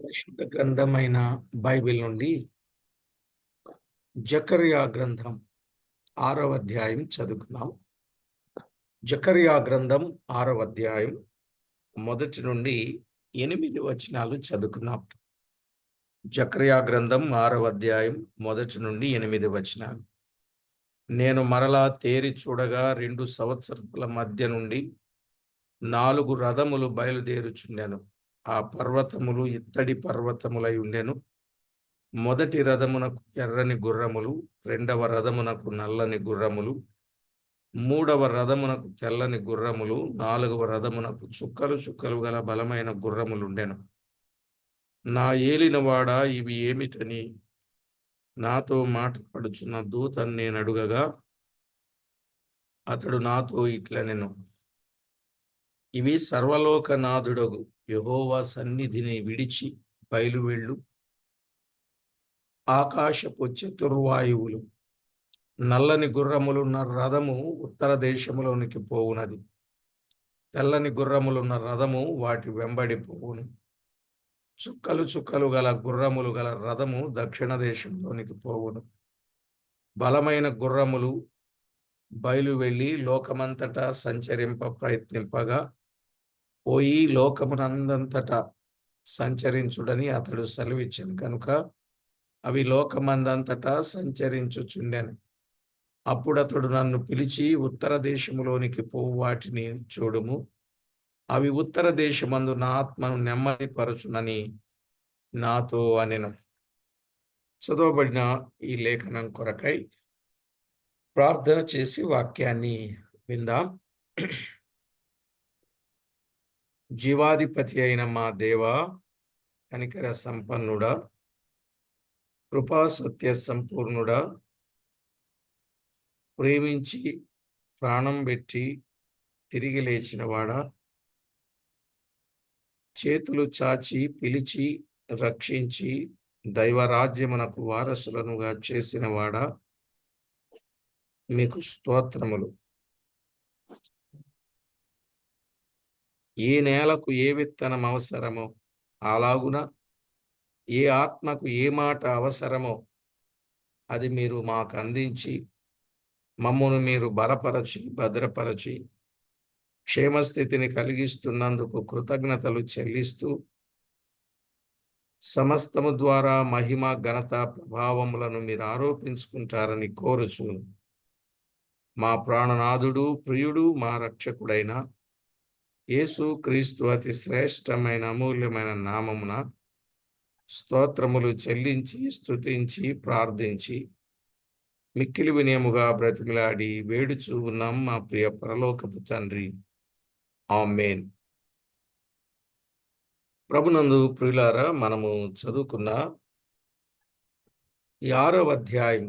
పరిశుద్ధ గ్రంథమైన బైబిల్ నుండి జకర్యా గ్రంథం 6వ అధ్యాయం చదువుకుందాం. జకర్యా గ్రంథం 6వ అధ్యాయం 1 నుండి 8 వచనాలు చదువుకుందాం. జకర్యా గ్రంథం 6వ అధ్యాయం 1 నుండి 8 వచనాలు. నేను మరలా తేరి చూడగా 2 సంవత్సరముల మధ్య నుండి 4 రథములు బయలుదేరుచుండెను. ఆ పర్వతములు ఇత్తడి పర్వతములై ఉండెను. మొదటి రథమునకు ఎర్రని గుర్రములు, రెండవ రథమునకు నల్లని గుర్రములు, మూడవ రథమునకు తెల్లని గుర్రములు, నాలుగవ రథమునకు చుక్కలు చుక్కలు గల బలమైన గుర్రములుండెను. నా ఏలినవాడా, ఇవి ఏమిటని నాతో మాట్లాడుచున్న దూతను నేను అడుగగా అతడు నాతో ఇట్లనెను, ఇవి సర్వలోకనాథుడగు యెహోవా సన్నిధిని విడిచి బయలువెళ్ళు ఆకాశపు చతుర్వాయువులు. నల్లని గుర్రములున్న రథము ఉత్తర దేశములోనికి పోవునది, తెల్లని గుర్రములున్న రథము వాటి వెంబడి పోవును. చుక్కలు చుక్కలు గల గుర్రములు గల రథము దక్షిణ దేశంలోనికి పోవును. బలమైన గుర్రములు బయలువెళ్ళి లోకమంతటా సంచరింప ప్రయత్నింపగా పోయి లోకమునందంతటా సంచరించుడని అతడు సెలవిచ్చెను కనుక అవి లోకమందంతటా సంచరించుచుండెను. అప్పుడతడు నన్ను పిలిచి, ఉత్తర దేశములోనికి పోవు వాటిని చూడుము, అవి ఉత్తర దేశమందు నా ఆత్మను నెమ్మదిపరచునని నాతో అనెను. చదవబడిన ఈ లేఖనం కొరకై ప్రార్థన చేసి వాక్యాన్ని విందాం. జీవాధిపతి అయిన మా దేవా, కనికర సంపన్నుడా, కృపా సత్య సంపూర్ణుడా, ప్రేమించి ప్రాణం పెట్టి తిరిగి లేచినవాడా, చేతులు చాచి పిలిచి రక్షించి దైవరాజ్యమునకు వారసులనుగా చేసినవాడా, మీకు స్తోత్రములు. ఏ నేలకు ఏ విత్తనం అవసరమో అలాగున ఏ ఆత్మకు ఏ మాట అవసరమో అది మీరు మాకు అందించి మమ్మను మీరు బలపరచి భద్రపరచి క్షేమస్థితిని కలిగిస్తున్నందుకు కృతజ్ఞతలు చెల్లిస్తూ సమస్తము ద్వారా మహిమ ఘనత ప్రభావములను మీరు ఆరోపించుకుంటారని కోరుచు మా ప్రాణనాథుడు ప్రియుడు మా రక్షకుడైన యేసు క్రీస్తు అతి శ్రేష్టమైన అమూల్యమైన నామమున స్తోత్రములు చెల్లించి స్తుతించి ప్రార్థించి మిక్కిలి వినయముగా బ్రతిమిలాడి వేడుచూ ఉన్నాం మా ప్రియ పరలోకపు తండ్రి, ఆమేన్. ప్రభునందు ప్రియులారా, మనము చదువుకున్న ఈ 6వ అధ్యాయం,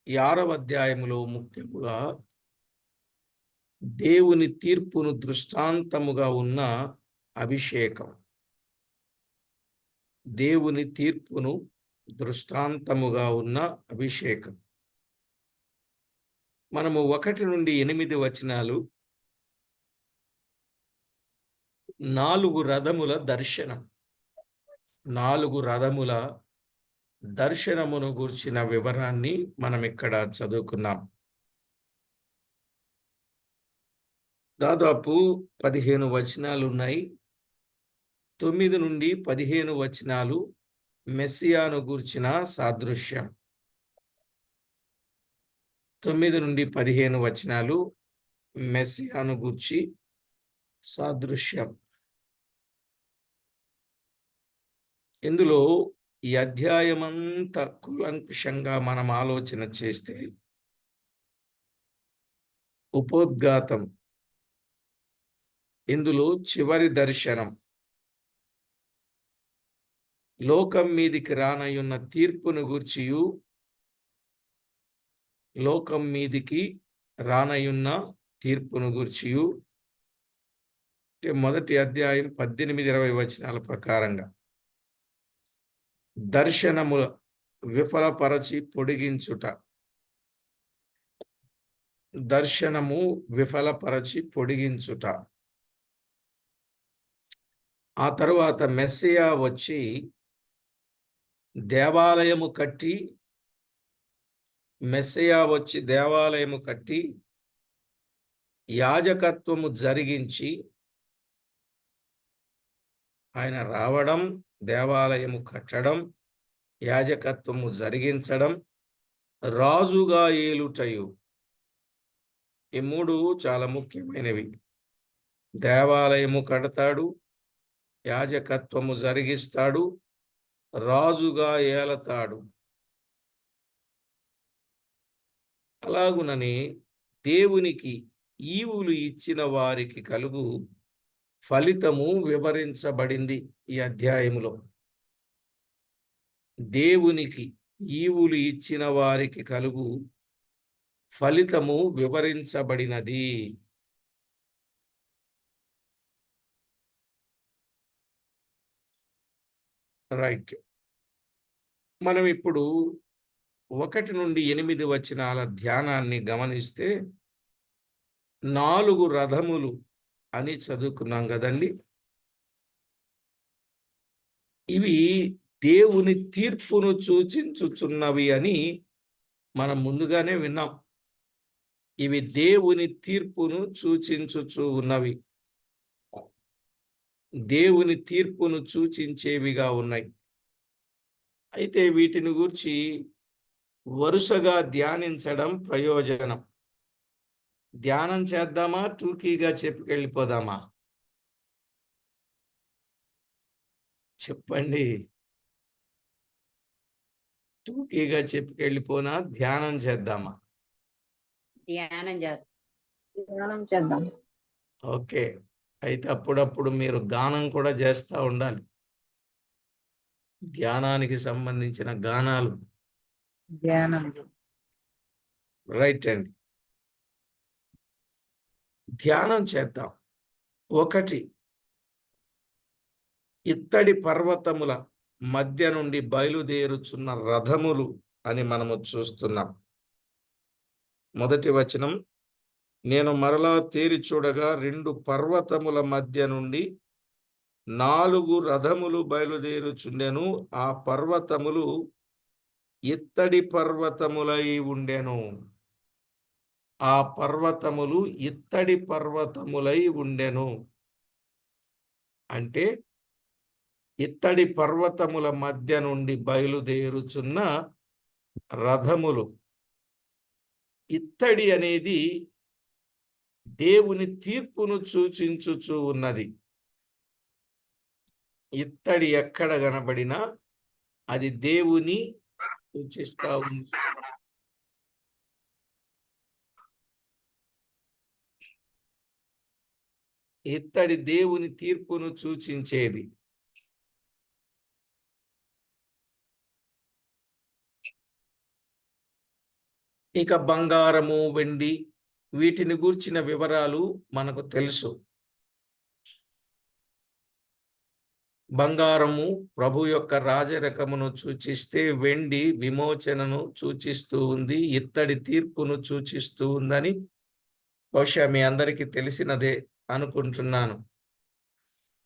ఈ 6వ అధ్యాయములో ముఖ్యముగా దేవుని తీర్పును దృష్టాంతముగా ఉన్న అభిషేకం. దేవుని తీర్పును దృష్టాంతముగా ఉన్న అభిషేకం. మనము 1 నుండి 8 వచనాలు 4 రథముల దర్శనం, 4 రథముల దర్శనమును గూర్చిన వివరాన్ని మనం ఇక్కడ చదువుకున్నాం. దాదాపు 15 వచనాలు ఉన్నాయి. 9 నుండి 15 వచనాలు మెస్సియాను గూర్చిన సాదృశ్యం. 9 నుండి 15 వచనాలు మెస్సియాను గూర్చి సాదృశ్యం. ఇందులో ఈ అధ్యాయమంతా కూలంకుషంగా మనం ఆలోచన చేస్తే ఉపోద్ఘాతం, ఇందులో చివరి దర్శనం, లోకం మీదికి రానయ్యున్న తీర్పును గూర్చియు లోకం మీదికి రానయ్యున్న తీర్పును గూర్చియు మొదటి అధ్యాయం 18-20 వచనాల ప్రకారంగా దర్శనముల విఫలపరచి పొడిగించుట, దర్శనము విఫలపరచి పొడిగించుట. ఆ తరువాత మెస్సియా వచ్చి దేవాలయము కట్టి యాజకత్వము జరిగించి ఆయన రావడం, దేవాలయము కట్టడం, యాజకత్వము జరిగించడం, రాజుగా ఏలుటయు. ఈ మూడు చాలా ముఖ్యమైనవి. దేవాలయము కడతాడు, యాజకత్వము జరిగిస్తాడు, రాజుగా ఏలతాడు. అలాగునని దేవునికి ఈవులు ఇచ్చిన వారికి కలుగు ఫలితము వివరించబడింది ఈ అధ్యాయములో. దేవునికి ఈవులు ఇచ్చిన వారికి కలుగు ఫలితము వివరించబడినది. రైట్. మనం ఇప్పుడు 1 నుండి 8 వచనాల ధ్యానాన్ని గమనిస్తే 4 రథములు అని చదువుకున్నాం కదండి. ఇవి దేవుని తీర్పును సూచించుచున్నవి అని మనం ముందుగానే విన్నాం. ఇవి దేవుని తీర్పును సూచించుచు ఉన్నవి, దేవుని తీర్పును సూచించేవిగా ఉన్నాయి. అయితే వీటిని గూర్చి వరుసగా ధ్యానించడం ప్రయోజనం. ధ్యానం చేద్దామా, టూకీగా చెప్పుకెళ్ళిపోదామా? చెప్పండి. టూకీగా చెప్పుకెళ్ళిపోనా, ధ్యానం చేద్దామా? ధ్యానం చేద్దాం. ఓకే. అయితే అప్పుడప్పుడు మీరు గానం కూడా చేస్తూ ఉండాలి. ధ్యానానికి సంబంధించిన గానాలు. ధ్యానం. రైట్ అండి. ధ్యానం చేద్దాం. 1, ఇత్తడి పర్వతముల మధ్య నుండి బయలుదేరుచున్న రథములు అని మనము చూస్తున్నాం. మొదటి వచనం, నేను మరలా తేరి చూడగా 2 పర్వతముల మధ్య నుండి 4 రథములు బయలుదేరుచుండెను. ఆ పర్వతములు ఇత్తడి పర్వతములై ఉండెను. ఆ పర్వతములు ఇత్తడి పర్వతములై ఉండెను. అంటే ఇత్తడి పర్వతముల మధ్య నుండి బయలుదేరుచున్న రథములు. ఇత్తడి అనేది దేవుని తీర్పును సూచించుచు ఉన్నది. ఇత్తడి ఎక్కడ కనబడినా అది దేవుని సూచిస్తా ఉంది. ఇత్తడి దేవుని తీర్పును సూచించేది. ఇక బంగారము, వెండి వీటిని గూర్చిన వివరాలు మనకు తెలుసు. బంగారము ప్రభు యొక్క రాజరకమును సూచిస్తే, వెండి విమోచనను సూచిస్తూ ఉంది, ఇత్తడి తీర్పును సూచిస్తూ ఉందని బహుశా మీ అందరికీ తెలిసినదే అనుకుంటున్నాను.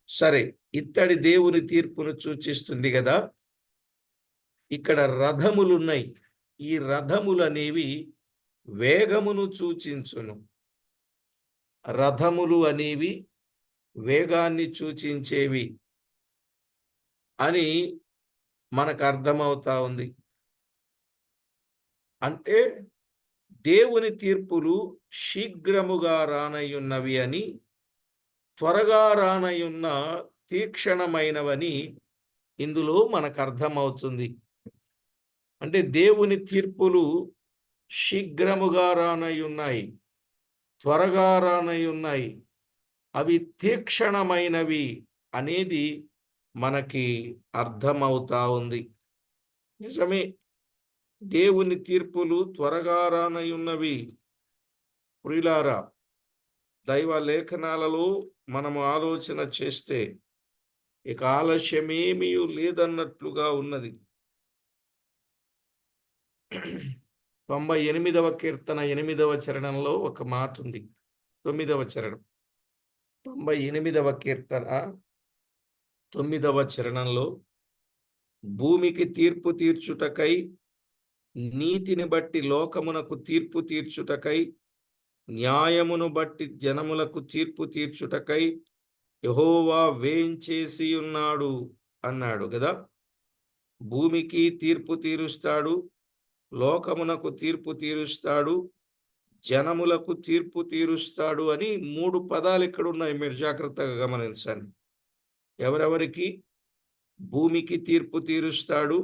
సరే, ఇత్తడి దేవుని తీర్పును సూచిస్తుంది కదా. ఇక్కడ రథములున్నాయి. ఈ రథములు అనేవి వేగమును సూచించును. రథములు అనేవి వేగాన్ని సూచించేవి అని మనకు అర్థమవుతా ఉంది. అంటే దేవుని తీర్పులు శీఘ్రముగా రానయ్యున్నవి అని, త్వరగా రానయ్యున్న తీక్షణమైనవని ఇందులో మనకు అర్థమవుతుంది. అంటే దేవుని తీర్పులు శీఘ్రముగా రానయ్యున్నాయి, త్వరగా రానయ్యున్నాయి, అవి తీక్షణమైనవి అనేది మనకి అర్థమవుతా ఉంది. నిజమే, దేవుని తీర్పులు త్వరగా రానయ్యున్నవి. ప్రియులారా, దైవ లేఖనాలలో మనము ఆలోచన చేస్తే ఇక ఆలస్యమేమీ లేదన్నట్లుగా ఉన్నది. 98వ కీర్తన 8వ చరణంలో ఒక మాట ఉంది. 9వ చరణం, 98వ కీర్తన 9వ చరణంలో భూమికి తీర్పు తీర్చుటకై, నీతిని బట్టి లోకమునకు తీర్పు తీర్చుటకై, న్యాయమును బట్టి జనములకు తీర్పు తీర్చుటకై యెహోవా వేంచేసి ఉన్నాడు అన్నాడు కదా. భూమికి తీర్పు తీరుస్తాడు, లోకమునకు తీర్పు తీరుస్తాడు, జనములకు తీర్పు తీరుస్తాడు అని 3 పదాలు ఇక్కడ ఉన్నాయి. మీరు జాగ్రత్తగా గమనించండి. ఎవరెవరికి? భూమికి తీర్పు తీరుస్తాడు,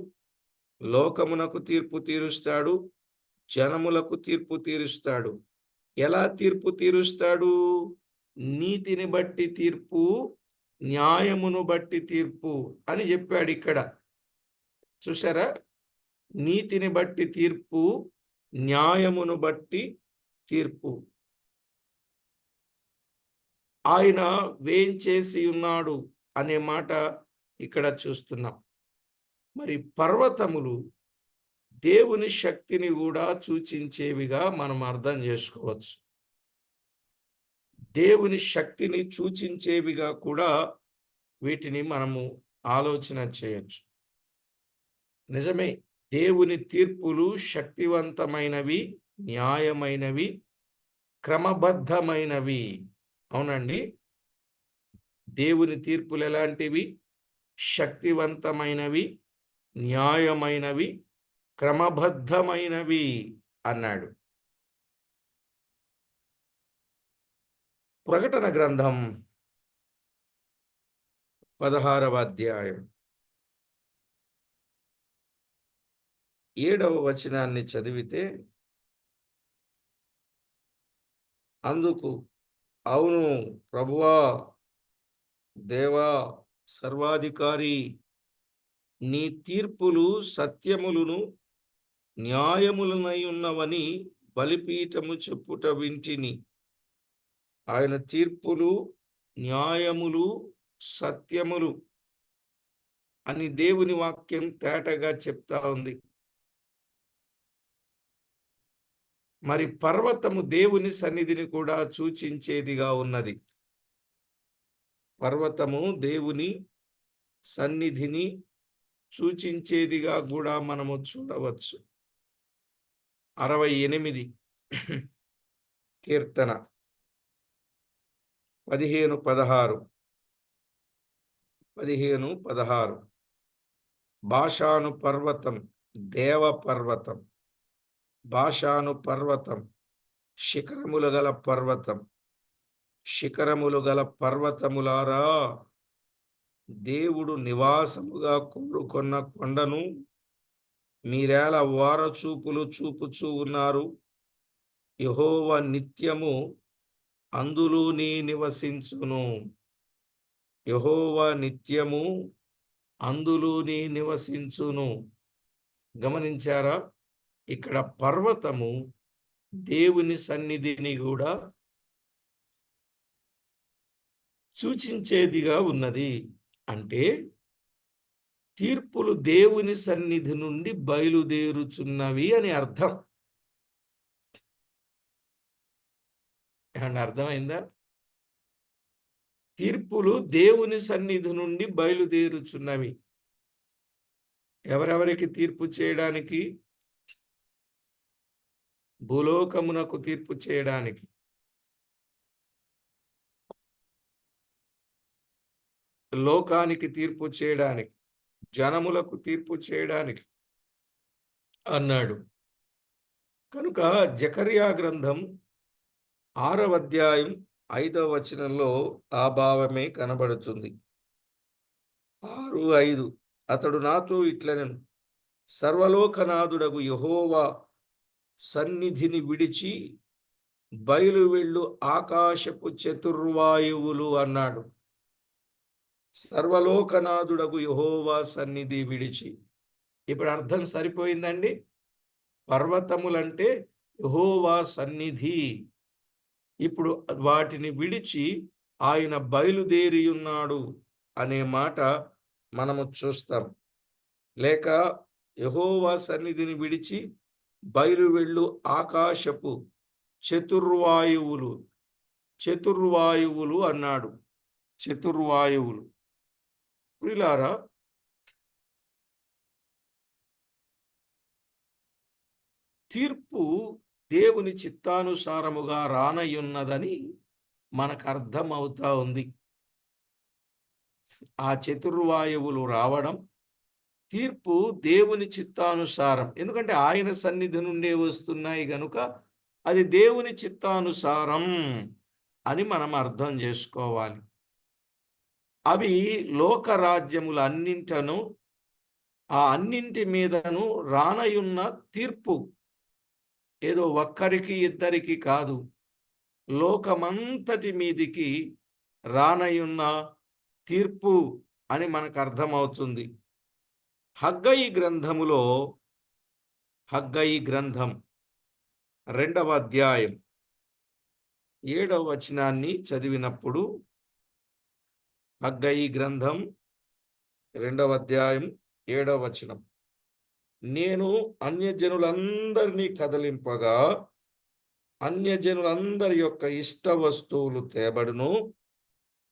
లోకమునకు తీర్పు తీరుస్తాడు, జనములకు తీర్పు తీరుస్తాడు. ఎలా తీర్పు తీరుస్తాడు? నీతిని బట్టి తీర్పు, న్యాయమును బట్టి తీర్పు అని చెప్పాడు ఇక్కడ. చూసారా? నీతిని బట్టి తీర్పు, న్యాయమును బట్టి తీర్పు. ఆయన వేంచేసి ఉన్నాడు అనే మాట ఇక్కడ చూస్తున్నాం. మరి పర్వతములు దేవుని శక్తిని కూడా సూచించేవిగా మనం అర్థం చేసుకోవచ్చు. దేవుని శక్తిని సూచించేవిగా కూడా వీటిని మనము ఆలోచన చేయొచ్చు. నిజమే, దేవుని తీర్పులు శక్తివంతమైనవి, న్యాయమైనవి, క్రమబద్ధమైనవి. అవునండి, దేవుని తీర్పులు ఎలాంటివి? శక్తివంతమైనవి, న్యాయమైనవి, క్రమబద్ధమైనవి అన్నాడు. ప్రకటన గ్రంథం 16వ అధ్యాయం 7వ వచనాన్ని చదివితే, అందుకు అవును ప్రభువా, దేవా, సర్వాధికారి, నీ తీర్పులు సత్యములను న్యాయములనై ఉన్నవని బలిపీఠము చెప్పుట వింటిని. ఆయన తీర్పులు న్యాయములు సత్యములు అని దేవుని వాక్యం తేటగా చెప్తా ఉంది. మరి పర్వతము దేవుని సన్నిధిని కూడా సూచించేదిగా ఉన్నది. పర్వతము దేవుని సన్నిధిని సూచించేదిగా కూడా మనము చూడవచ్చు. 68 కీర్తన 15:16 బాషాను పర్వతం దేవ పర్వతం, బాషాను పర్వతం శిఖరములు గల పర్వతం, శిఖరములు గల పర్వతములారా, దేవుడు నివాసముగా కోరుకొన్న కొండను మీరేల వారచూపులు చూపుచూ ఉన్నారు. యెహోవా నిత్యము అందులోనే నివసించును. యెహోవా నిత్యము అందులోనే నివసించును. గమనించారా? ఇక్కడ పర్వతము దేవుని సన్నిధిని కూడా సూచించేదిగా ఉన్నది. అంటే తీర్పులు దేవుని సన్నిధి నుండి బయలుదేరుచున్నవి అని అర్థం. ఏమన్నా అర్థమైందా? తీర్పులు దేవుని సన్నిధి నుండి బయలుదేరుచున్నవి. ఎవరెవరికి తీర్పు చేయడానికి? భూలోకమునకు తీర్పు చేయడానికి, లోకానికి తీర్పు చేయడానికి, జనములకు తీర్పు చేయడానికి అన్నాడు. కనుక జకర్యా గ్రంథం 6వ అధ్యాయం 5వ వచనంలో ఆ భావమే కనబడుతుంది. 6:5 అతడు నాతో ఇట్లనెను, సర్వలోకనాథుడగు యెహోవా సన్నిధిని విడిచి బయలు వెళ్ళు ఆకాశపు చతుర్వాయువులు అన్నాడు. సర్వలోకనాథుడగు యెహోవా సన్నిధి విడిచి. ఇప్పుడు అర్థం సరిపోయిందండి. పర్వతములంటే యెహోవా సన్నిధి. ఇప్పుడు వాటిని విడిచి ఆయన బయలుదేరి ఉన్నాడు అనే మాట మనము చూస్తాం. లేక యెహోవా సన్నిధిని విడిచి బయలు వెళ్ళు ఆకాశపు చతుర్వాయువులు, చతుర్వాయువులు అన్నాడు. చతుర్వాయువులు ప్రియులారా, తీర్పు దేవుని చిత్తానుసారముగా రానయ్యున్నదని మనకు అర్థమవుతా ఉంది. ఆ చతుర్వాయువులు రావడం, తీర్పు దేవుని చిత్తానుసారం. ఎందుకంటే ఆయన సన్నిధి నుండే వస్తున్నాయి గనుక అది దేవుని చిత్తానుసారం అని మనం అర్థం చేసుకోవాలి. అవి లోకరాజ్యములన్నింటను, ఆ అన్నింటి మీదను రానయున్న తీర్పు ఏదో ఒక్కరికి ఇద్దరికి కాదు, లోకమంతటి మీదికి రానయున్న తీర్పు అని మనకు అర్థమవుతుంది. హగ్గయి గ్రంథములో, హగ్గయి గ్రంథం 2వ అధ్యాయం 7వ వచనాన్ని చదివినప్పుడు, హగ్గయి గ్రంథం 2వ అధ్యాయం 7వ వచనం, నేను అన్యజనులందరినీ కదలింపగా అన్యజనులందరి యొక్క ఇష్ట వస్తువులు తేబడును,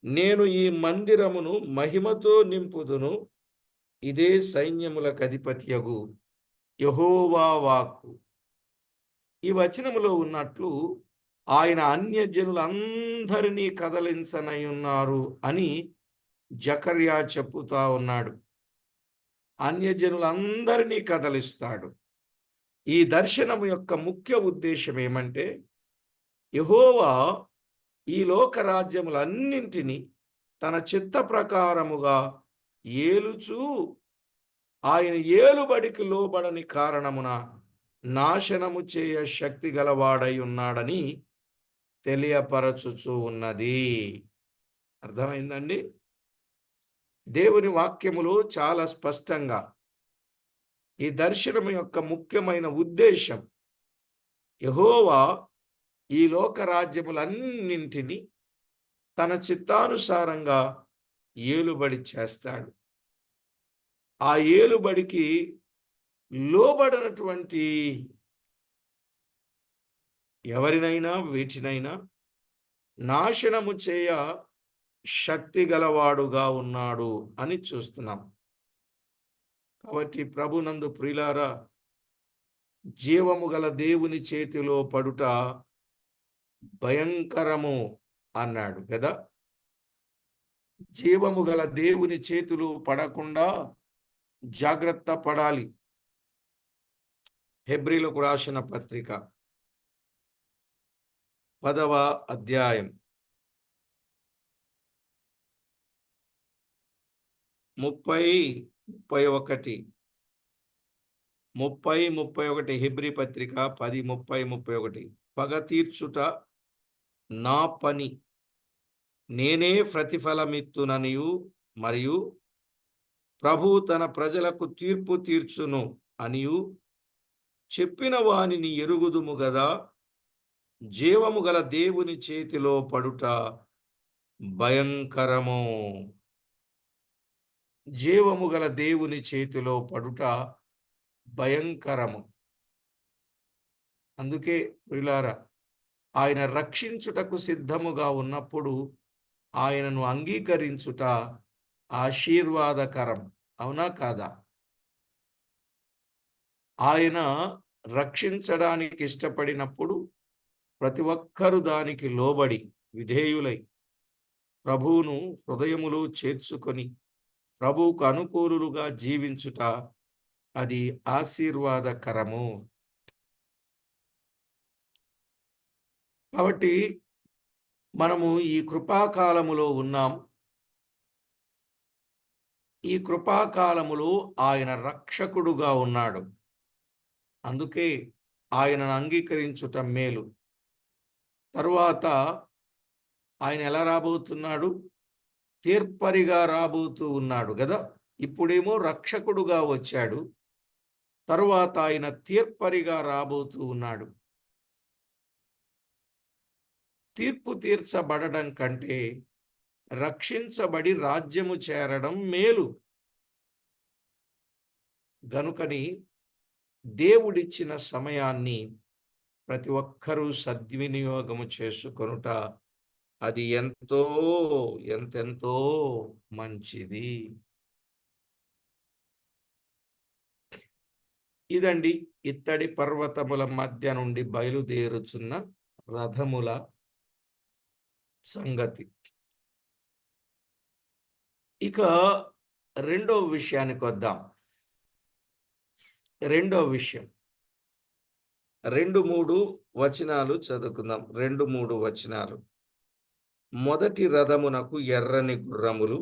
నేను ఈ మందిరమును మహిమతో నింపుదును, ఇదే సైన్యములకు అధిపతియగు యెహోవా వాక్కు. ఈ వచనములో ఉన్నట్లు ఆయన అన్యజనులందరినీ కదలించనయున్నారు అని జకర్యా చెప్పుతా ఉన్నాడు. అన్యజనులందరినీ కదలిస్తాడు. ఈ దర్శనము యొక్క ముఖ్య ఉద్దేశం ఏమంటే, యెహోవా ఈ లోకరాజ్యములన్నింటినీ తన చిత్త ప్రకారముగా ఏలుచూ ఆయన ఏలుబడికి లోబడని కారణమున నాశనము చేయ శక్తి గలవాడై ఉన్నాడని తెలియపరచుచూ ఉన్నది. అర్థమైందండి? దేవుని వాక్యములో చాలా స్పష్టంగా ఈ దర్శనం యొక్క ముఖ్యమైన ఉద్దేశం, యెహోవా ఈ లోకరాజ్యములన్నింటినీ తన చిత్తానుసారంగా ఏలుబడి చేస్తాడు. ఆ ఏలుబడికి లోబడినటువంటి ఎవరినైనా వీటినైనా నాశనము చేయ శక్తి గలవాడుగా ఉన్నాడు అని చూస్తున్నాం. కాబట్టి ప్రభునందు ప్రియులారా, జీవము గల దేవుని చేతిలో పడుట భయంకరము అన్నాడు కదా. జీవము గల దేవుని చేతులు పడకుండా జాగ్రత్త పడాలి. హెబ్రీలకు రాసిన పత్రిక 10వ అధ్యాయం 30-31 హెబ్రీ పత్రిక 10:30-31. పగ తీర్చుట నా పని, నేనే ప్రతిఫలమిత్తుననియు, మరియు ప్రభువు తన ప్రజలకు తీర్పు తీర్చును అనియు చెప్పిన వానిని ఎరుగుదుము గదా. జీవము గల దేవుని చేతిలో పడుట భయంకరము. జీవము గల దేవుని చేతిలో పడుట భయంకరము. అందుకే ప్రియులారా, ఆయన రక్షించుటకు సిద్ధముగా ఉన్నప్పుడు ఆయనను అంగీకరించుట ఆశీర్వాదకరం. అవునా కాదా? ఆయన రక్షించడానికి ఇష్టపడినప్పుడు ప్రతి ఒక్కరూ దానికి లోబడి విధేయులై ప్రభువును హృదయములో చేర్చుకొని ప్రభువుకు అనుకూలుగా జీవించుట అది ఆశీర్వాదకరము. కాబట్టి మనము ఈ కృపాకాలములో ఉన్నాం. ఈ కృపాకాలములో ఆయన రక్షకుడుగా ఉన్నాడు. అందుకే ఆయనను అంగీకరించుట మేలు. తరువాత ఆయన ఎలా రాబోతున్నాడు? తీర్పరిగా రాబోతూ ఉన్నాడు కదా. ఇప్పుడేమో రక్షకుడుగా వచ్చాడు, తరువాత ఆయన తీర్పరిగా రాబోతూ ఉన్నాడు. తీర్పు తీర్చబడడం కంటే రక్షించబడి రాజ్యము చేరడం మేలు. గనుకని దేవుడిచ్చిన సమయాన్ని ప్రతి ఒక్కరూ సద్వినియోగము చేసుకొనుట అది ఎంతో ఎంతెంతో మంచిది. ఇదండి ఇత్తడి పర్వతముల మధ్య నుండి బయలుదేరుచున్న రథముల సంగతి. ఇక రెండో విషయానికి వద్దాం. రెండో విషయం 2-3 వచనాలు చదువుకుందాం. 2-3 వచనాలు. మొదటి రథమునకు ఎర్రని గుర్రములు,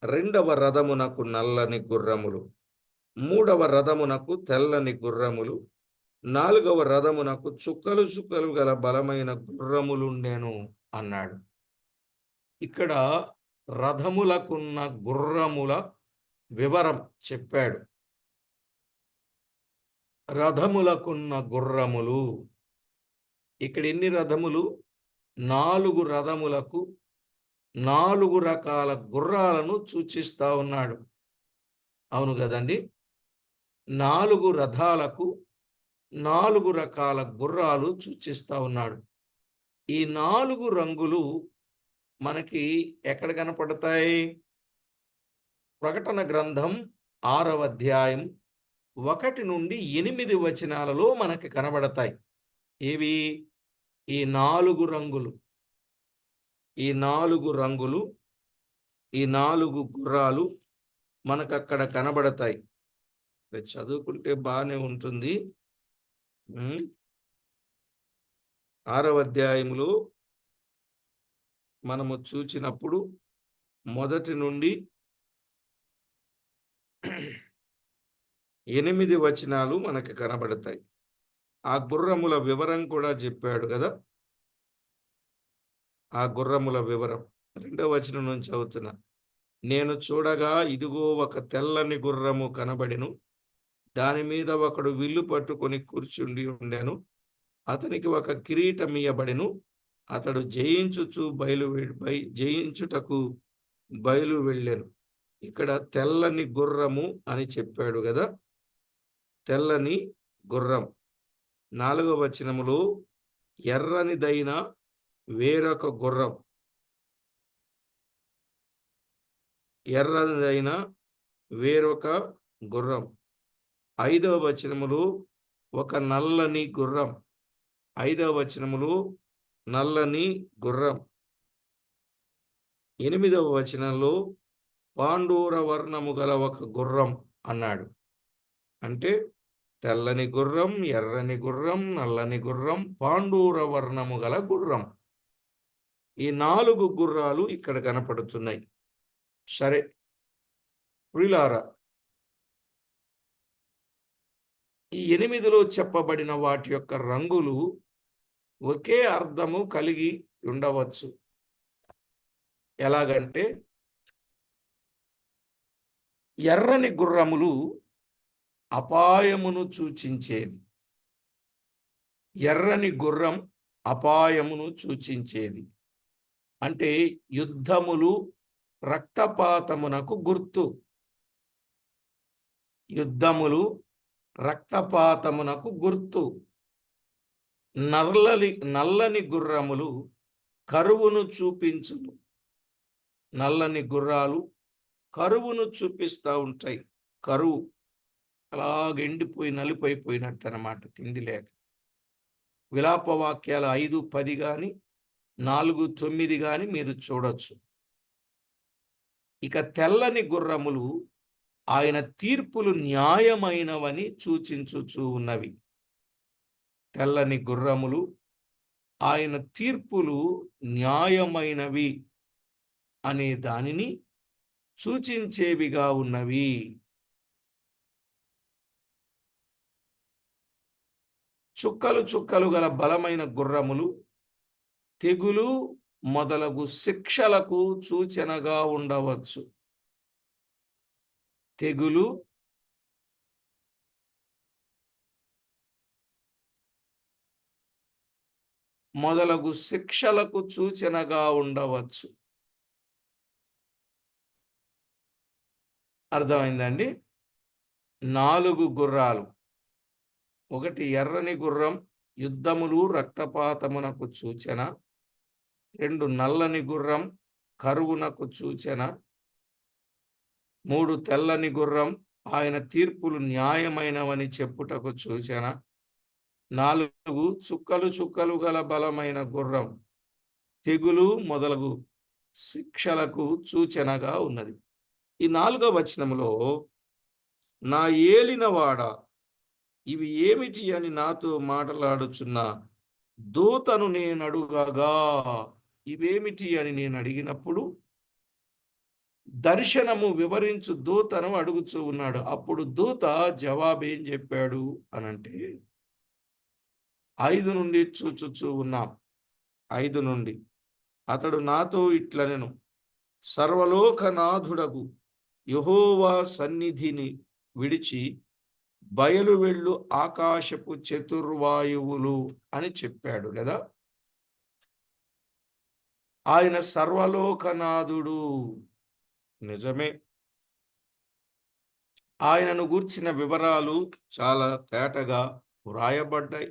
రెండవ రథమునకు నల్లని గుర్రములు, మూడవ రథమునకు తెల్లని గుర్రములు, నాలుగవ రథమునకు చుక్కలు చుక్కలు గల బలమైన గుర్రములుండెను అన్నాడు. ఇక్కడ రథములకున్న గుర్రముల వివరం చెప్పాడు. రథములకున్న గుర్రములు, ఇక్కడ ఎన్ని రథములు? 4 రథములకు 4 రకాల గుర్రాలను సూచిస్తా ఉన్నాడు. అవును కదండి, 4 రథాలకు 4 రకాల గుర్రాలు సూచిస్తా ఉన్నాడు. ఈ 4 రంగులు మనకి ఎక్కడ కనపడతాయి? ప్రకటన గ్రంథం 6వ అధ్యాయం 1 నుండి 8 వచనాలలో మనకి కనబడతాయి. ఏవి? ఈ 4 రంగులు, ఈ 4 రంగులు, ఈ 4 గుర్రాలు మనకు అక్కడ కనబడతాయి. చదువుకుంటే బాగానే ఉంటుంది. 6వ అధ్యాయములో మనము చూచినప్పుడు 1 నుండి 8 వచనాలు మనకు కనబడతాయి. ఆ గుర్రముల వివరం కూడా చెప్పాడు కదా. ఆ గుర్రముల వివరం 2వ వచనం నుంచి చదువుతున్నా. నేను చూడగా ఇదిగో ఒక తెల్లని గుర్రము కనబడెను. దాని మీద ఒకడు విల్లు పట్టుకొని కూర్చుండి ఉండెను. అతనికి ఒక కిరీటం ఇయ్యబడెను. అతడు జయించుటకు బయలు వెళ్ళెను. ఇక్కడ తెల్లని గుర్రము అని చెప్పాడు కదా. తెల్లని గుర్రం. 4వ వచనములో ఎర్రనిదైన వేరొక గుర్రం, ఎర్రనిదైన వేరొక గుర్రం. 5వ వచనములో ఒక నల్లని గుర్రం. 5వ వచనములో నల్లని గుర్రం. 8వ వచనంలో పాండూర వర్ణము గల ఒక గుర్రం అన్నాడు. అంటే తెల్లని గుర్రం, ఎర్రని గుర్రం, నల్లని గుర్రం, పాండూర వర్ణము గల గుర్రం. ఈ 4 గుర్రాలు ఇక్కడ కనపడుతున్నాయి. సరే ప్రియులారా, ఈ 8లో చెప్పబడిన వాటి యొక్క రంగులు ఒకే అర్థము కలిగి ఉండవచ్చు. ఎలాగంటే ఎర్రని గుర్రములు అపాయమును సూచించేది. ఎర్రని గుర్రం అపాయమును సూచించేది. అంటే యుద్ధములు, రక్తపాతమునకు గుర్తు. యుద్ధములు, రక్తపాతమునకు గుర్తు. నల్లని గుర్రములు కరువును చూపించును. నల్లని గుర్రాలు కరువును చూపిస్తూ ఉంటాయి. కరువు అలాగ ఎండిపోయి నలిపైపోయినట్టు అన్నమాట, తిండి లేక. విలాపవాక్యాలు 5:10 కానీ 4:9 కానీ మీరు చూడొచ్చు. ఇక తెల్లని గుర్రములు ఆయన తీర్పులు న్యాయమైనవని సూచించుచూ ఉన్నవి. తెల్లని గుర్రములు ఆయన తీర్పులు న్యాయమైనవి అనే దానిని సూచించేవిగా ఉన్నవి. చుక్కలు చుక్కలు గల బలమైన గుర్రములు తెగులు మొదలగు శిక్షలకు సూచనగా ఉండవచ్చు. తెగులు, మొదలగు శిక్షలకు సూచనగా ఉండవచ్చు. అర్థమైందండి? 4 గుర్రాలు. 1 ఎర్రని గుర్రం, యుద్ధములు, రక్తపాతమునకు సూచన. 2 నల్లని గుర్రం, కరువునకు సూచన. 3 తెల్లని గుర్రం, ఆయన తీర్పులు న్యాయమైనవని చెప్పుటకు సూచన. 4 చుక్కలు చుక్కలు గల బలమైన గుర్రం తెగులు మొదలగు శిక్షలకు సూచనగా ఉన్నది. ఈ 4వ వచనంలో, నా ఏలినవాడా ఇవి ఏమిటి అని నాతో మాట్లాడుచున్న దూతను నేనడుగగా, ఇవేమిటి అని నేను అడిగినప్పుడు దర్శనము వివరించు దూతను అడుగుచూ ఉన్నాడు. అప్పుడు దూత జవాబేం చెప్పాడు అనంటే, 5 నుండి చూచుచూ ఉన్నాం. 5 నుండి అతడు నాతో ఇట్లనెను, సర్వలోకనాథుడగు యెహోవా సన్నిధిని విడిచి బయలు వెళ్ళు ఆకాశపు చతుర్వాయువులు అని చెప్పాడు కదా. ఆయన సర్వలోకనాథుడు, నిజమే. ఆయనను గూర్చిన వివరాలు చాలా తేటగా వ్రాయబడ్డాయి.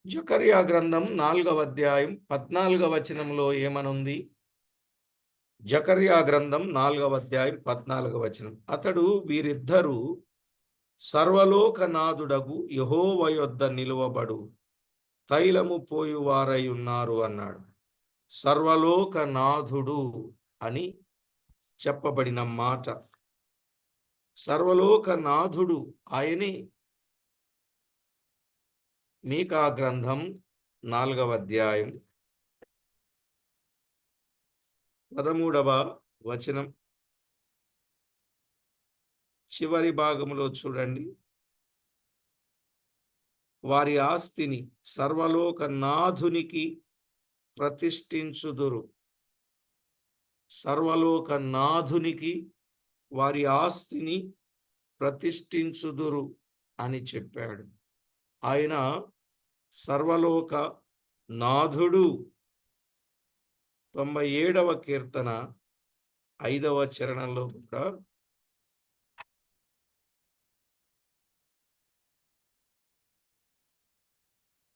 జకర్యా గ్రంథం 4వ అధ్యాయం 14వ వచనంలో ఏమనుంది? జకర్యా గ్రంథం 4వ అధ్యాయం 14వ వచనం, అతడు వీరిద్దరూ సర్వలోకనాథుడగు యెహోవా యొద్ద నిలువబడు తైలము పోయువారై ఉన్నారు అన్నాడు. సర్వలోకనాథుడు అని చెప్పబడిన మాట, సర్వలోకనాథుడు ఆయనే. మీకా గ్రంథం 4వ అధ్యాయం 13వ వచనం చివరి భాగంలో చూడండి. వారి ఆస్తిని సర్వలోకనాథునికి ప్రతిష్ఠించుదురు. సర్వలోకనాథునికి వారి ఆస్తిని ప్రతిష్ఠించుదురు అని చెప్పాడు. ఆయన సర్వలోక నాథుడు. 97వ కీర్తన 5వ చరణంలో కూడా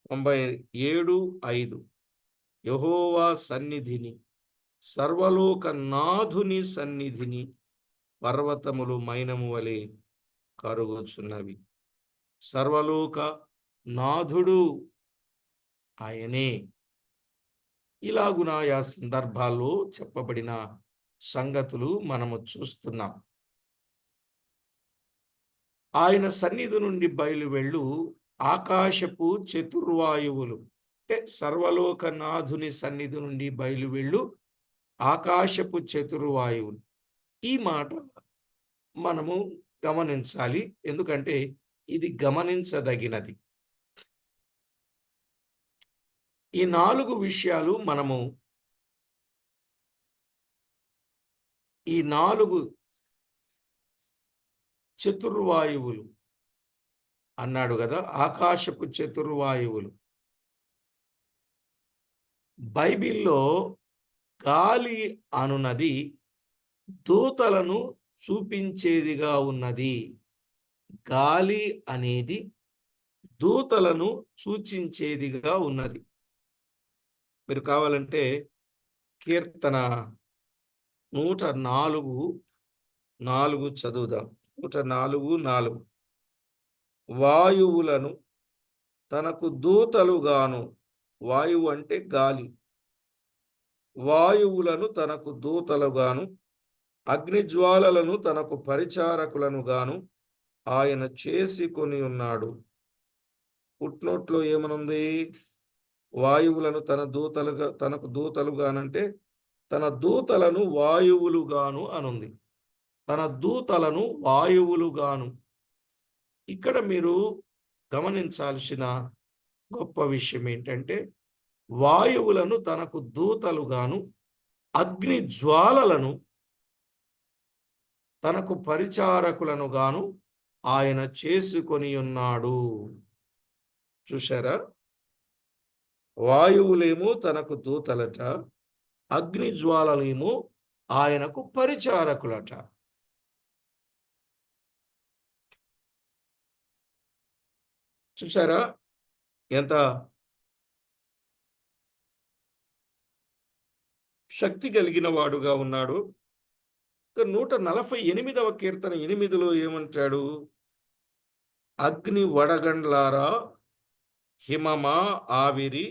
తొంభై 7:5 యెహోవా సన్నిధిని, సర్వలోకనాథుని సన్నిధిని పర్వతములు మైనము వలె కరుగుచున్నవి. సర్వలోక నాథుడు ఆయనే. ఇలాగున ఆయా సందర్భాల్లో చెప్పబడిన సంగతులు మనము చూస్తున్నాం. ఆయన సన్నిధి నుండి బయలు వెళ్ళు ఆకాశపు చతుర్వాయువులు, అంటే సర్వలోకనాథుని సన్నిధి నుండి బయలు వెళ్ళు ఆకాశపు చతుర్వాయువులు. ఈ మాట మనము గమనించాలి, ఎందుకంటే ఇది గమనించదగినది. ఈ 4 విషయాలు మనము, ఈ 4 చతుర్వాయువులు అన్నాడు కదా, ఆకాశపు చతుర్వాయువులు. బైబిల్లో గాలి అనున్నది దూతలను చూపించేదిగా ఉన్నది. గాలి అనేది దూతలను సూచించేదిగా ఉన్నది. మీరు కావాలంటే కీర్తన 104:4 చదువుదాం. 104:4 వాయువులను తనకు దూతలుగాను, వాయువు అంటే గాలి, వాయువులను తనకు దూతలుగాను అగ్నిజ్వాలలను తనకు పరిచారకులను గాను ఆయన చేసుకొని ఉన్నాడు. పుట్నోట్లో ఏమనుంది? వాయువులను తనకు దూతలుగానంటే తన దూతలను వాయువులుగాను అనుంది. తన దూతలను వాయువులుగాను. ఇక్కడ మీరు గమనించాల్సిన గొప్ప విషయం ఏంటంటే, వాయువులను తనకు దూతలుగాను అగ్ని జ్వాలలను తనకు పరిచారకులను గాను ఆయన చేసుకొని ఉన్నాడు. చూశారా? వాయువులేమో తనకు దూతలట, అగ్ని జ్వాలలేమో ఆయనకు పరిచారకులట. చూశారా ఎంత శక్తి కలిగిన వాడుగా ఉన్నాడు? 148వ కీర్తన 8లో ఏమంటాడు? అగ్ని వడగండ్లారా, హిమమా, ఆవిరి,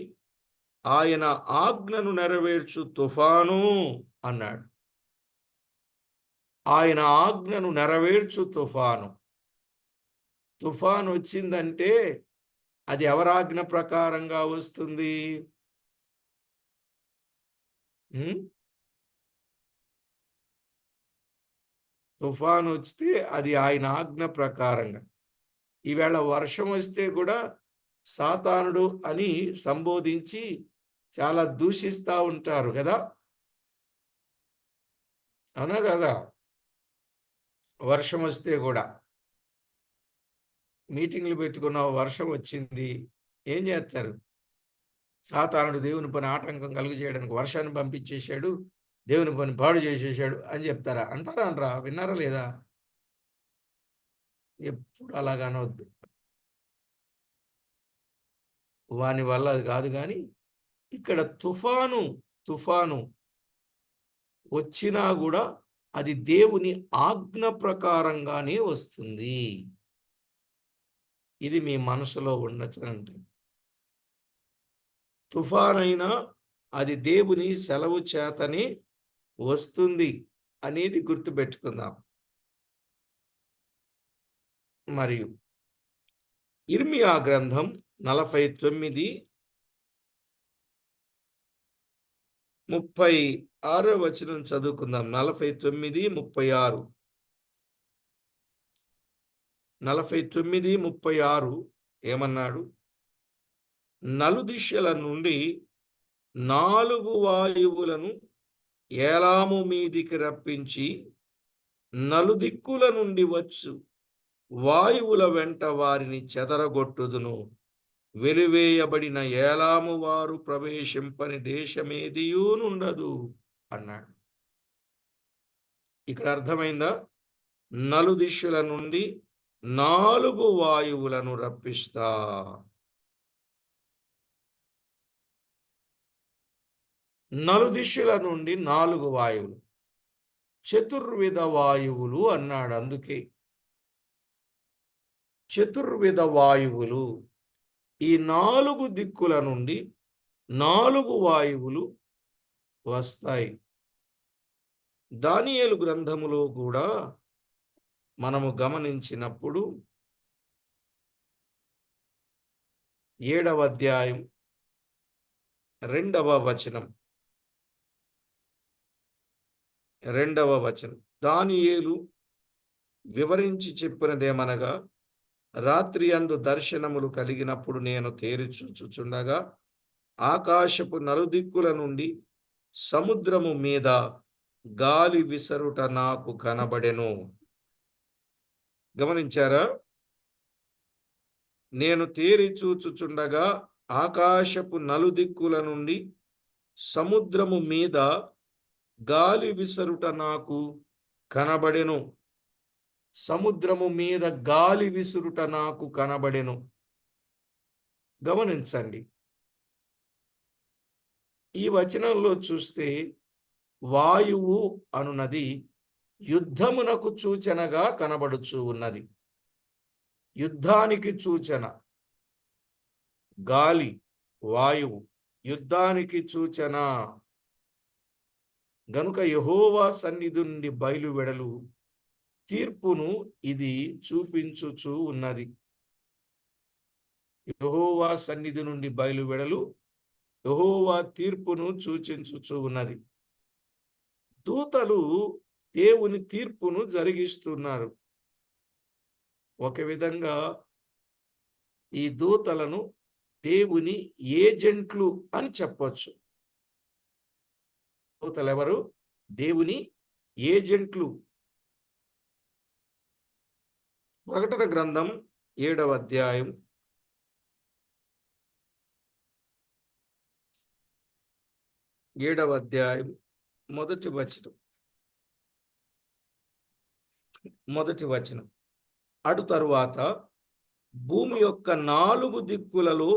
ఆయన ఆజ్ఞను నెరవేర్చు తుఫాను అన్నాడు. ఆయన ఆజ్ఞను నెరవేర్చు తుఫాను. తుఫాను వచ్చిందంటే అది ఎవరి ఆజ్ఞ ప్రకారంగా వస్తుంది? తుఫాను వస్తే అది ఆయన ఆజ్ఞ ప్రకారంగా. ఈవేళ వర్షం వస్తే కూడా సాతానుడు అని సంబోధించి చాలా దూషిస్తూ ఉంటారు కదా, అవునా కదా? వర్షం వస్తే కూడా మీటింగ్లు పెట్టుకున్న వర్షం వచ్చింది, ఏం చేస్తారు? సాతానుడు దేవుని పని ఆటంకం కలుగు చేయడానికి వర్షాన్ని పంపించేశాడు, దేవుని పని పాడు చేసేసాడు అని చెప్తారా? అంటారా అనరా? విన్నారా లేదా? ఎప్పుడు అలాగ అనవద్దు. వాని వల్ల అది కాదు. కానీ ఇక్కడ తుఫాను వచ్చినా కూడా అది దేవుని ఆజ్ఞ ప్రకారంగానే వస్తుంది. ఇది మీ మనసులో ఉండొచ్చంటే, తుఫానైనా అది దేవుని సెలవు చేతనే వస్తుంది అనేది గుర్తుపెట్టుకుందాం. మరియు ఇర్మియా గ్రంథం 49:36 వచనం చదువుకుందాం. 49:36. 49:36 ఏమన్నాడు? నలుదిశల నుండి 4 వాయువులను ఏలాము మీదికి రప్పించి, నలుదిక్కుల నుండి వచ్చు వాయువుల వెంట వారిని చెదరగొట్టుదును. వెలివేయబడిన ఏలాము వారు ప్రవేశింపని దేశమేదియూ నుండదు అన్నాడు. ఇక్కడ అర్థమైందా? నలుదిశల నుండి 4 వాయువులను రప్పిస్తా. నలుదిశల నుండి 4 వాయువులు, చతుర్విధ వాయువులు అన్నాడు. అందుకే చతుర్విధ వాయువులు. ఈ 4 దిక్కుల నుండి 4 వాయువులు వస్తాయి. దానియేలు గ్రంథములో కూడా మనము గమనించినప్పుడు 7వ అధ్యాయం 2వ వచనం. దానియేలు వివరించి చెప్పినదేమనగా, రాత్రి అందు దర్శనములు కలిగినప్పుడు నేను తేరిచూచుచుండగా ఆకాశపు నలుదిక్కుల నుండి సముద్రము మీద గాలి విసరుట నాకు కనబడెను. గమనించారా? నేను తేరిచూచుచుండగా ఆకాశపు నలుదిక్కుల నుండి సముద్రము మీద గాలి విసరుట నాకు కనబడెను. సముద్రము మీద గాలి విసురుట నాకు కనబడెను. గమనించండి, ఈ వచనంలో చూస్తే వాయువు అనున్నది యుద్ధమునకు సూచనగా కనబడుచు ఉన్నది. యుద్ధానికి సూచన. గాలి, వాయువు యుద్ధానికి సూచన. గనుక యెహోవా సన్నిధి నుండి బయలువెడలు తీర్పును ఇది చూపించుచు ఉన్నది. యెహోవా సన్నిధి నుండి బయలువెడలు యెహోవా తీర్పును సూచించుచు ఉన్నది. దూతలు దేవుని తీర్పును జరిగిస్తున్నారు. ఒక విధంగా ఈ దూతలను దేవుని ఏజెంట్లు అని చెప్పొచ్చు. దూతలు ఎవరు? దేవుని ఏజెంట్లు. ప్రకటన గ్రంథం 7వ అధ్యాయం 1వ వచనం. అటు తరువాత భూమి యొక్క 4 దిక్కులలో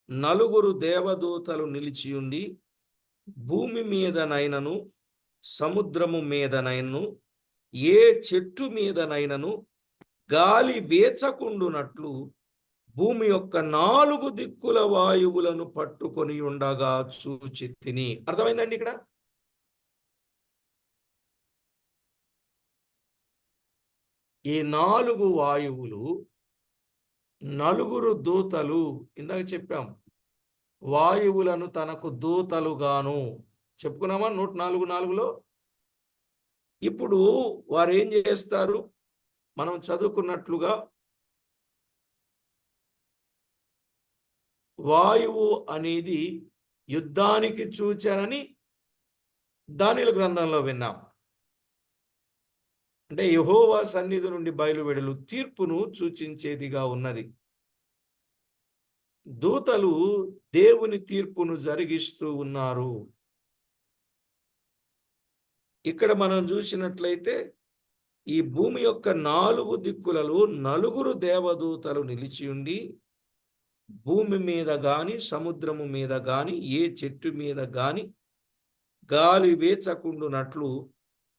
4 దేవదూతలు నిలిచియుండి భూమి మీదనైనను సముద్రము మీదనైనను ఏ చెట్టు మీదనైనను గాలి వేచకుండునట్లు భూమి యొక్క 4 దిక్కుల వాయువులను పట్టుకొని ఉండగా చూచితిని. అర్థమైందండి ఇక్కడ? ఈ 4 వాయువులు 4 దూతలు. ఇందాక చెప్పాం, వాయువులను తనకు దూతలుగాను చెప్పుకున్నామా 104:4లో. ఇప్పుడు వారు ఏం చేస్తారు? మనం చదువుకున్నట్లుగా వాయువు అనేది యుద్ధానికి సూచనని దానియేలు గ్రంథంలో విన్నాం. అంటే యెహోవా సన్నిధి నుండి బయలువెడలు తీర్పును సూచించేదిగా ఉన్నది. దూతలు దేవుని తీర్పును జరిగిస్తూ ఉన్నారు. ఇక్కడ మనం చూసినట్లయితే ఈ భూమి యొక్క 4 దిక్కులలో 4 దేవదూతలు నిలిచి ఉండి భూమి మీద గాని సముద్రము మీద గాని ఏ చెట్టు మీద గాని గాలి వేచకుండునట్లు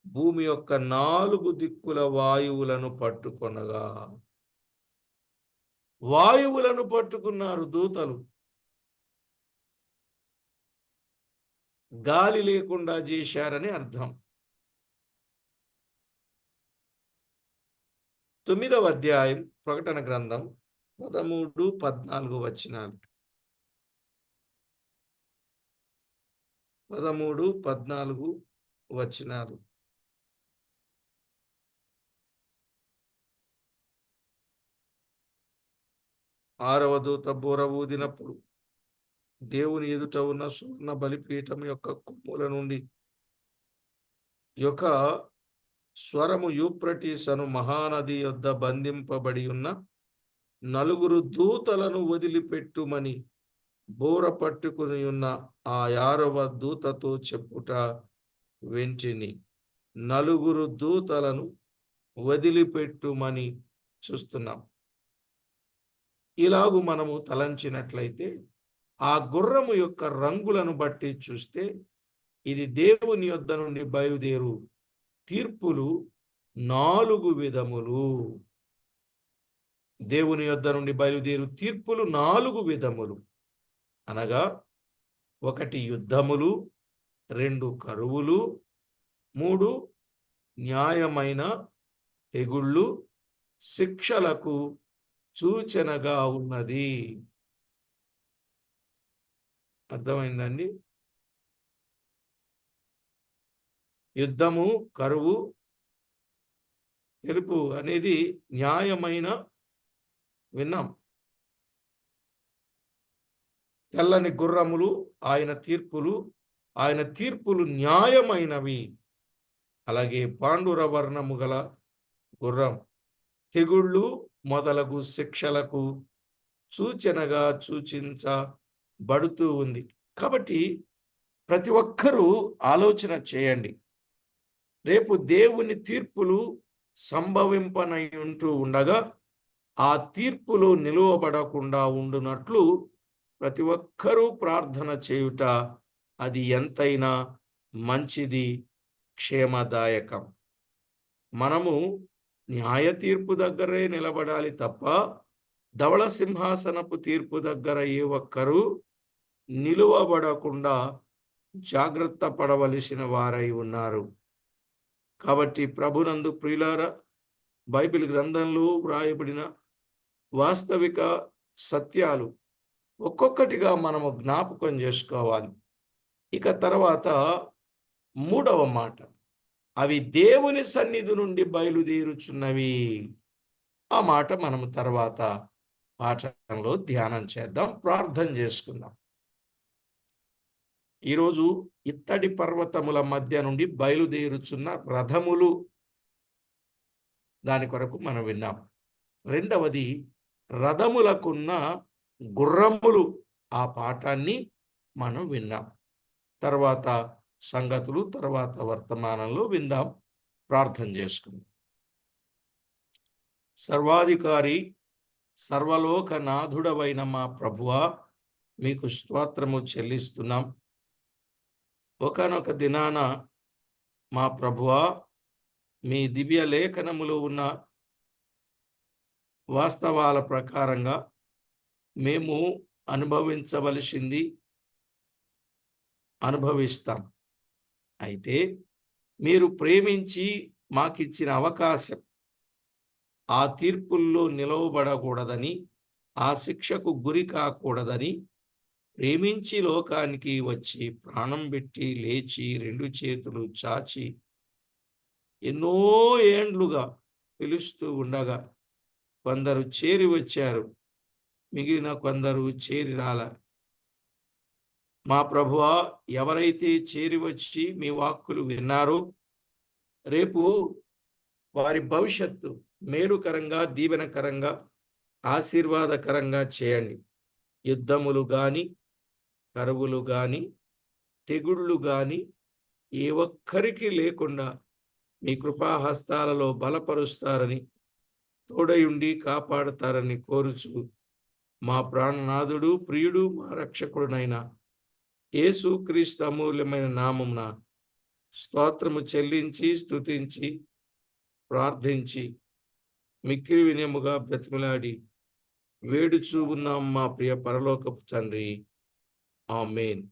భూమి యొక్క 4 దిక్కుల వాయువులను పట్టుకొనగా. వాయువులను పట్టుకున్నారు దూతలు. గాలి లేకుండా చేశారని అర్థం. 9వ అధ్యాయం ప్రకటన గ్రంథం 13, 14 వచనాలు. 13, 14 వచనాలు. ఆరవ దూత బూర ఊదినప్పుడు దేవుని ఎదుట ఉన్న సువర్ణ బలిపీఠం యొక్క కొమ్ముల నుండి యొక్క స్వరము యూప్రటీస్ అను మహానది యొద్ద బంధింపబడి ఉన్న 4 దూతలను వదిలిపెట్టుమని బూర పట్టుకుని ఉన్న ఆ 6వ దూతతో చెప్పుట వింటిని. 4 దూతలను వదిలిపెట్టుమని చూస్తున్నాం. ఇలాగు మనము తలంచినట్లయితే ఆ గుర్రము యొక్క రంగులను బట్టి చూస్తే ఇది దేవుని యొద్ద నుండి బయలుదేరు తీర్పులు 4 విధములు. దేవుని యొద్ద నుండి బయలుదేరు తీర్పులు 4 విధములు అనగా 1 యుద్ధములు, 2 కరువులు, 3 న్యాయమైన తెగుళ్ళు, శిక్షలకు సూచనగా ఉన్నది. అర్థమైందండి? యుద్ధము, కరువు, తెలుపు అనేది న్యాయమైన విన్నాం. తెల్లని గుర్రములు ఆయన తీర్పులు న్యాయమైనవి. అలాగే పాండుర వర్ణము గల గుర్రం తెగుళ్ళు మొదలగు శిక్షలకు సూచనగా సూచించబడుతూ ఉంది. కాబట్టి ప్రతి ఒక్కరూ ఆలోచన చేయండి. రేపు దేవుని తీర్పులు సంభవింపనై ఉంటూ ఉండగా ఆ తీర్పులు నిలువబడకుండా ఉండునట్లు ప్రతి ఒక్కరూ ప్రార్థన చేయుట అది ఎంతైనా మంచిది, క్షేమదాయకం. మనము న్యాయ తీర్పు దగ్గరే నిలబడాలి తప్ప ధవళ సింహాసనపు తీర్పు దగ్గర ఏ ఒక్కరూ నిలువబడకుండా జాగ్రత్త పడవలసిన వారై ఉన్నారు. కాబట్టి ప్రభునందు ప్రియులారా, బైబిల్ గ్రంథంలో వ్రాయబడిన వాస్తవిక సత్యాలు ఒక్కొక్కటిగా మనము జ్ఞాపకం చేసుకోవాలి. ఇక తర్వాత 3వ మాట, అవి దేవుని సన్నిధి నుండి బయలుదేరుచున్నవి. ఆ మాట మనము తర్వాత పాఠంలో ధ్యానం చేద్దాం, ప్రార్థన చేసుకుందాం. ఈరోజు ఇత్తడి పర్వతముల మధ్య నుండి బయలుదేరుచున్న రథములు, దాని కొరకు మనం విన్నాం. 2వది రథములకున్న గుర్రములు, ఆ పాఠాన్ని మనం విన్నాం. తర్వాత సంగతులు, తర్వాత వర్తమానంలో విందాం, ప్రార్థన చేసుకుందాం. సర్వాధికారి, సర్వలోకనాథుడవైన మా ప్రభువా, మీకు స్తోత్రము చెల్లిస్తున్నాం. ఒకానొక దినాన మా ప్రభువా, మీ దివ్య లేఖనములో ఉన్న వాస్తవాల ప్రకారంగా మేము అనుభవించవలసింది అనుభవిస్తాం. అయితే మీరు ప్రేమించి మాకిచ్చిన అవకాశం ఆ తీర్పుల్లో నిలవబడకూడదని, ఆ శిక్షకు గురి కాకూడదని, ప్రేమించి లోకానికి వచ్చి ప్రాణం పెట్టి లేచి 2 చేతులు చాచి ఎన్నో ఏండ్లుగా పిలుస్తూ ఉండగా కొందరు చేరి వచ్చారు. మిగిలిన కొందరు చేరి రాల. మా ప్రభువా, ఎవరైతే చేరి వచ్చి మీ వాక్కులు విన్నారో రేపు వారి భవిష్యత్తు మేలుకరంగా, దీవెనకరంగా, ఆశీర్వాదకరంగా చేయండి. యుద్ధములు గాని, కరువులు గాని, తెగుళ్ళు గాని ఏ ఒక్కరికి లేకుండా మీ కృపాహస్తాలలో బలపరుస్తారని, తోడయుండి కాపాడుతారని కోరుచు మా ప్రాణనాథుడు, ప్రియుడు, మా రక్షకుడునైన యేసుక్రీస్తు అమూల్యమైన నామమున స్తోత్రము చెల్లించి, స్తుతించి, ప్రార్థించి, మిక్కిలి వినయముగా బ్రతిమలాడి వేడుచూ ఉన్నాం మా ప్రియ పరలోకపు తండ్రి. ఆమేన్.